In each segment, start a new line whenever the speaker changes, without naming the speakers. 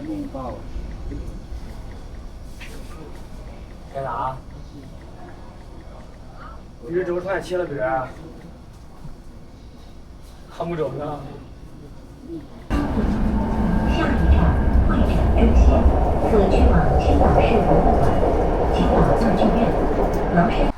红包。
干啥？你这周团写了歌儿，还没中呢。
下一站会展支线，可去往青岛市博物馆、青岛歌剧院、崂山。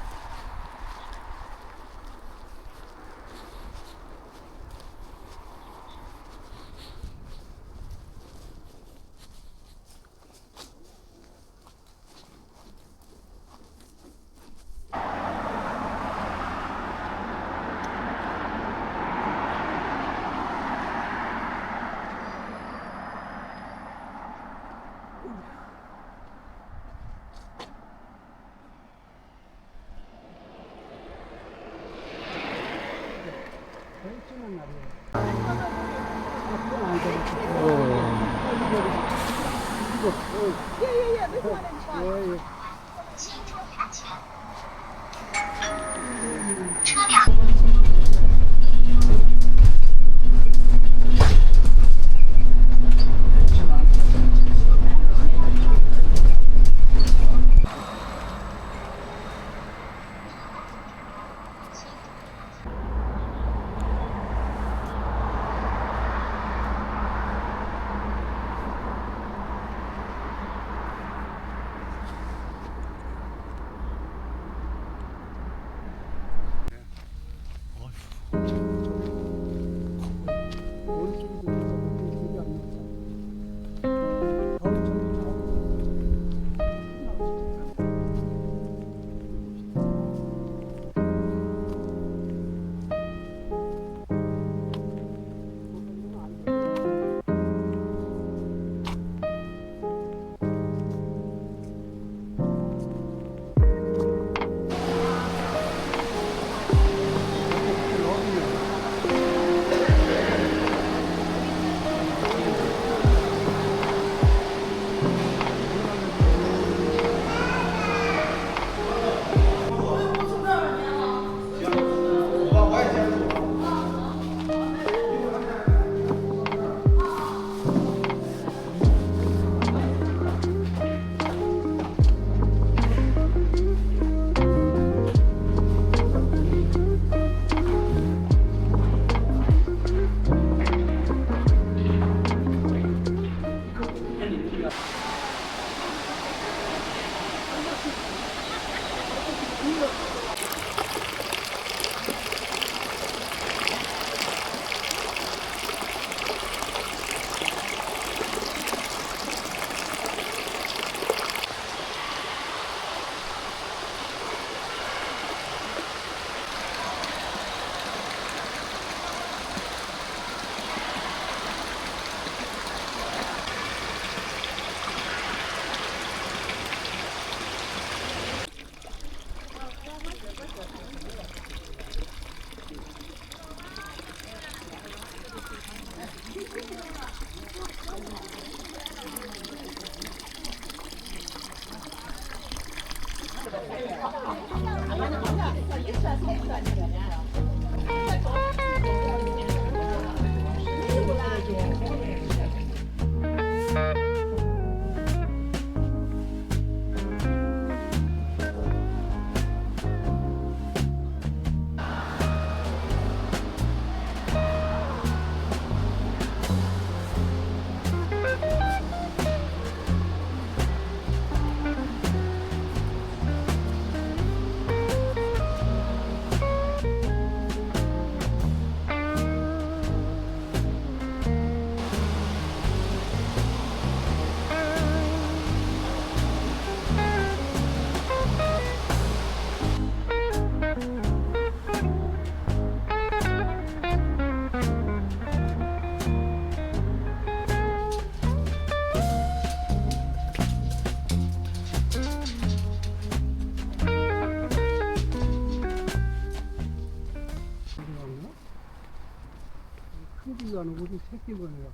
큰길가는 우리 새끼번이라고.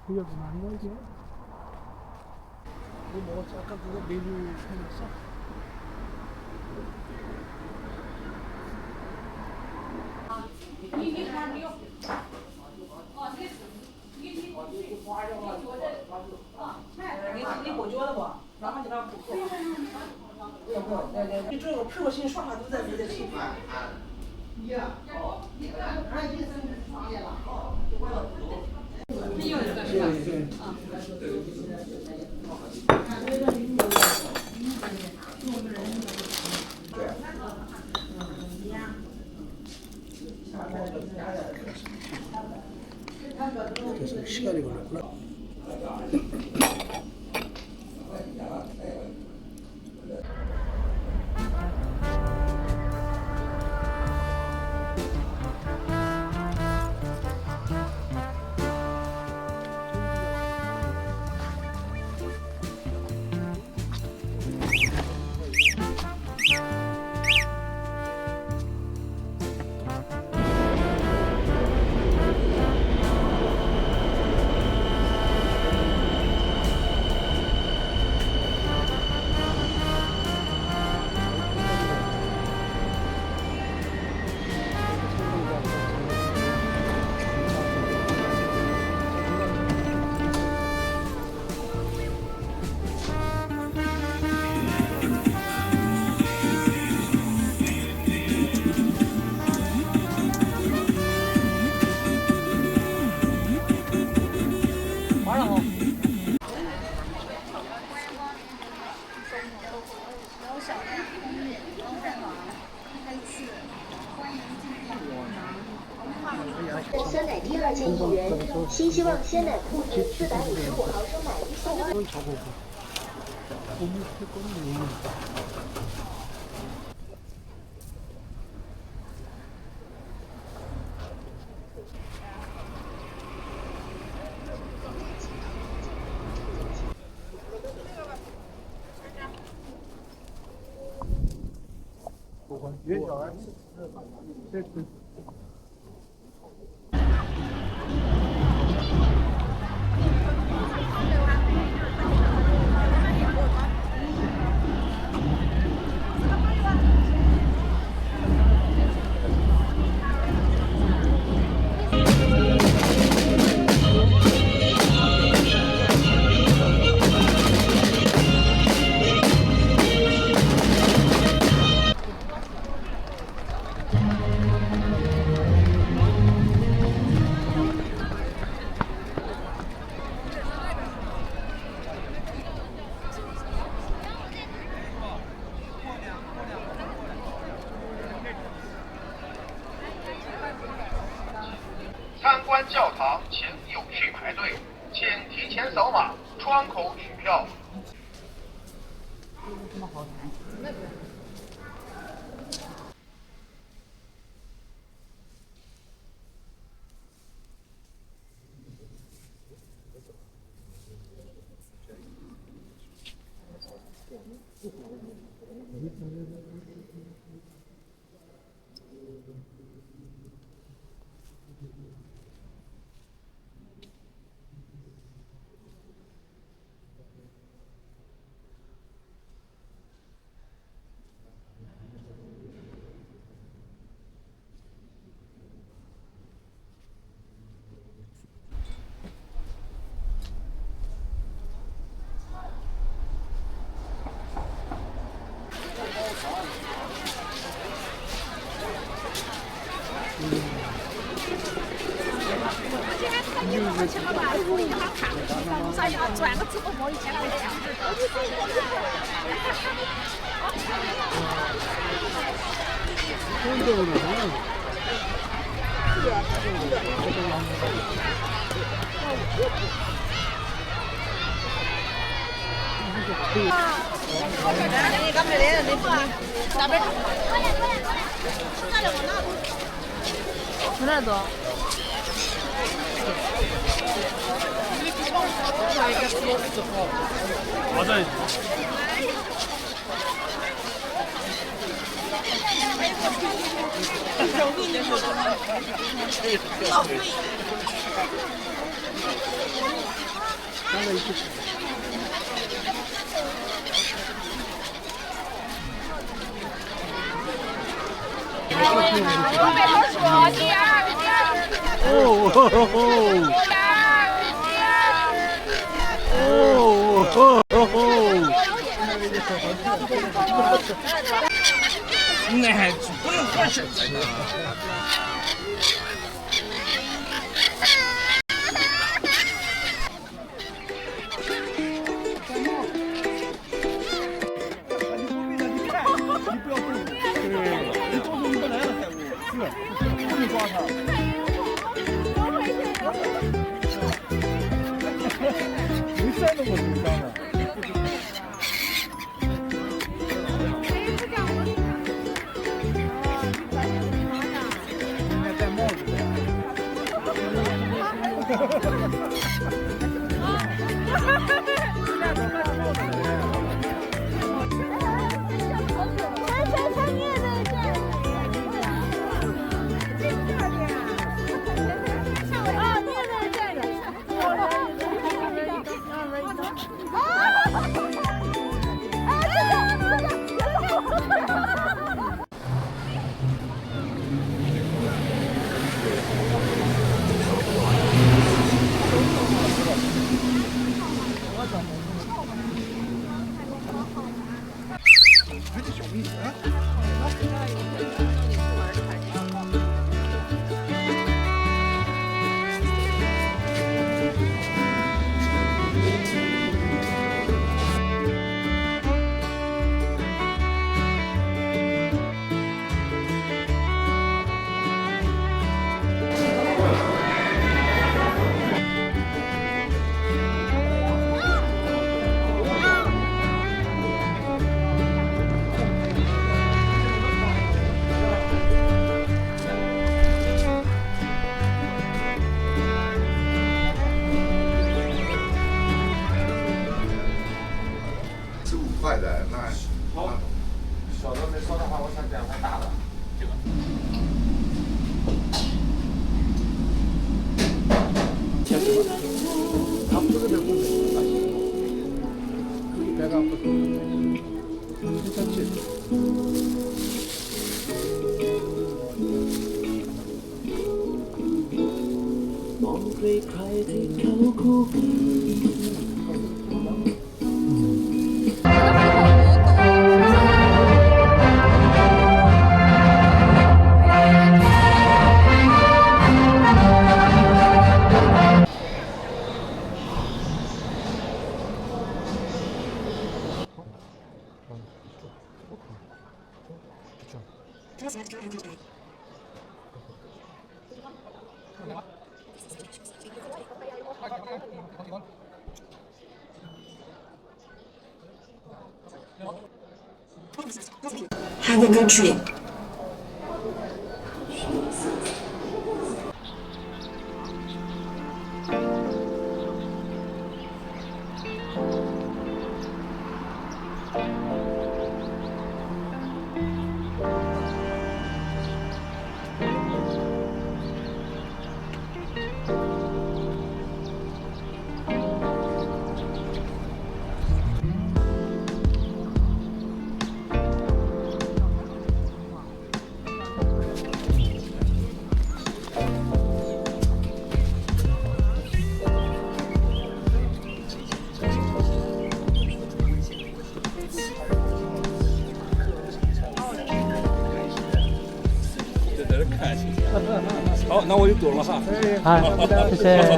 그게 많이 걸게. 그거 먹었어? 아까 그거 메뉴 해놨어?
你不觉得不？然后就那不错。你这个屁股心说话都在这里。
그래서 시간이 걸렸구나.
酸奶第二件1元，新希望鲜奶铺子455毫升买一送二。
이건 저거고. 고무 패거는 왜 나와?
参观教堂请有序排队，请提前扫码，窗口取票。
转个直播摸一千来块钱。那多。
맞아요. 那还不能合适。
快的那
好，小的没烧的话，我想点块大的。这个。
前面他不是在后面，他是别个不是，非常近。
มองใครๆที่เขาคู่กัน
Have a good trip.
好，那我就走了哈。
好，谢谢。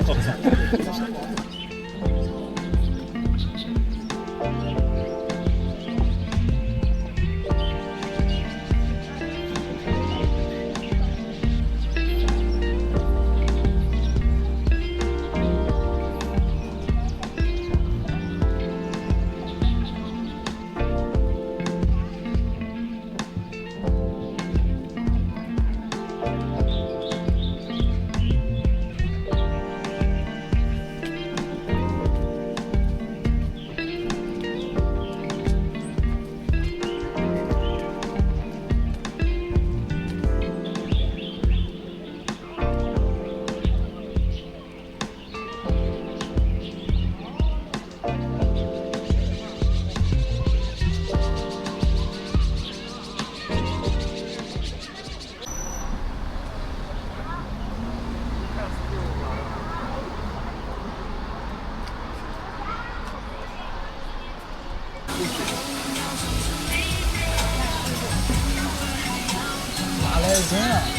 行啊。